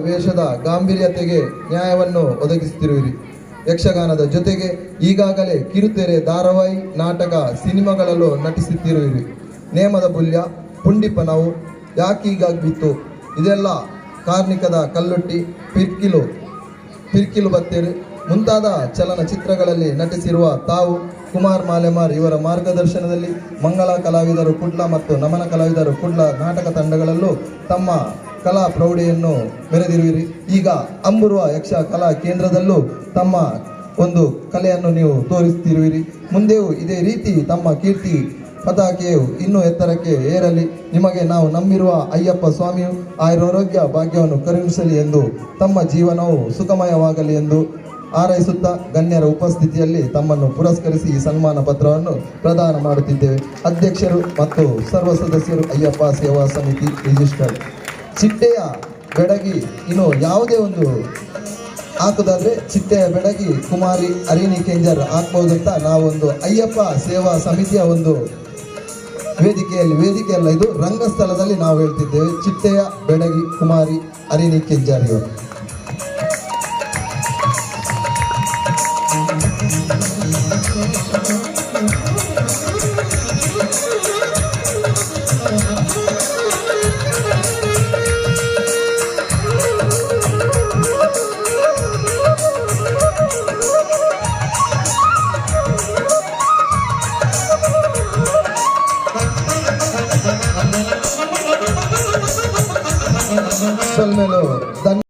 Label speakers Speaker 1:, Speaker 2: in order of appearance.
Speaker 1: ವೇಷದ ಗಾಂಭೀರ್ಯತೆಗೆ ನ್ಯಾಯವನ್ನು ಒದಗಿಸುತ್ತಿರುವಿರಿ. ಯಕ್ಷಗಾನದ ಜೊತೆಗೆ ಈಗಾಗಲೇ ಕಿರುತೆರೆ, ಧಾರಾವಾಹಿ, ನಾಟಕ, ಸಿನಿಮಾಗಳಲ್ಲೂ ನಟಿಸುತ್ತಿರುವಿರಿ. ನೇಮದ ಬುಲ್ಯ, ಪುಂಡಿಪನವು, ಯಾಕೀಗಾಗ್ಬಿತ್ತು, ಇದೆಲ್ಲ ಕಾರ್ಣಿಕದ ಕಲ್ಲೊಟ್ಟಿ, ಪಿರ್ಕಿಲು ಬತ್ತೇರು ಮುಂತಾದ ಚಲನಚಿತ್ರಗಳಲ್ಲಿ ನಟಿಸಿರುವ ತಾವು ಕುಮಾರ್ ಮಾಲೆಮಾರ್ ಇವರ ಮಾರ್ಗದರ್ಶನದಲ್ಲಿ ಮಂಗಳ ಕಲಾವಿದರು ಕುಡ್ಲ ಮತ್ತು ನಮನ ಕಲಾವಿದರು ಕುಡ್ಲ ನಾಟಕ ತಂಡಗಳಲ್ಲೂ ತಮ್ಮ ಕಲಾ ಪ್ರೌಢಿಯನ್ನು ಮೆರೆದಿರುವಿರಿ. ಈಗ ಅಂಬುರುವ ಯಕ್ಷ ಕಲಾ ಕೇಂದ್ರದಲ್ಲೂ ತಮ್ಮ ಒಂದು ಕಲೆಯನ್ನು ನೀವು ತೋರಿಸುತ್ತಿರುವಿರಿ. ಮುಂದೆಯೂ ಇದೇ ರೀತಿ ತಮ್ಮ ಕೀರ್ತಿ ಪತಾಕೆಯು ಇನ್ನೂ ಎತ್ತರಕ್ಕೆ ಏರಲಿ. ನಿಮಗೆ ನಾವು ನಂಬಿರುವ ಅಯ್ಯಪ್ಪ ಸ್ವಾಮಿಯು ಆಯುರಾರೋಗ್ಯ ಭಾಗ್ಯವನ್ನು ಕರುಣಿಸಲಿ ಎಂದು, ತಮ್ಮ ಜೀವನವು ಸುಖಮಯವಾಗಲಿ ಎಂದು ಹಾರೈಸುತ್ತಾ ಗಣ್ಯರ ಉಪಸ್ಥಿತಿಯಲ್ಲಿ ತಮ್ಮನ್ನು ಪುರಸ್ಕರಿಸಿ ಈ ಸನ್ಮಾನ ಪತ್ರವನ್ನು ಪ್ರದಾನ ಮಾಡುತ್ತಿದ್ದೇವೆ. ಅಧ್ಯಕ್ಷರು ಮತ್ತು ಸರ್ವ ಸದಸ್ಯರು, ಅಯ್ಯಪ್ಪ ಸೇವಾ ಸಮಿತಿ ರಿಜಿಸ್ಟರ್ಡ್. ಚಿಟ್ಟೆಯ ಬೆಡಗಿ ಇನ್ನು ಯಾವುದೇ ಒಂದು ಹಾಕುದಾದ್ರೆ ಚಿಟ್ಟೆಯ ಬೆಡಗಿ ಕುಮಾರಿ ಅರಿಣಿ ಕೆಂಜರ್ ಹಾಕ್ಬಹುದಂತ ನಾವೊಂದು ಅಯ್ಯಪ್ಪ ಸೇವಾ ಸಮಿತಿಯ ಒಂದು ವೇದಿಕೆಯಲ್ಲ, ಇದು ರಂಗಸ್ಥಳದಲ್ಲಿ ನಾವು ಹೇಳ್ತಿದ್ದೇವೆ. ಚಿಟ್ಟೆಯ ಬೆಡಗಿ ಕುಮಾರಿ ಅರಿಣಿ ಕೆಂಜರ್ ಇವರು.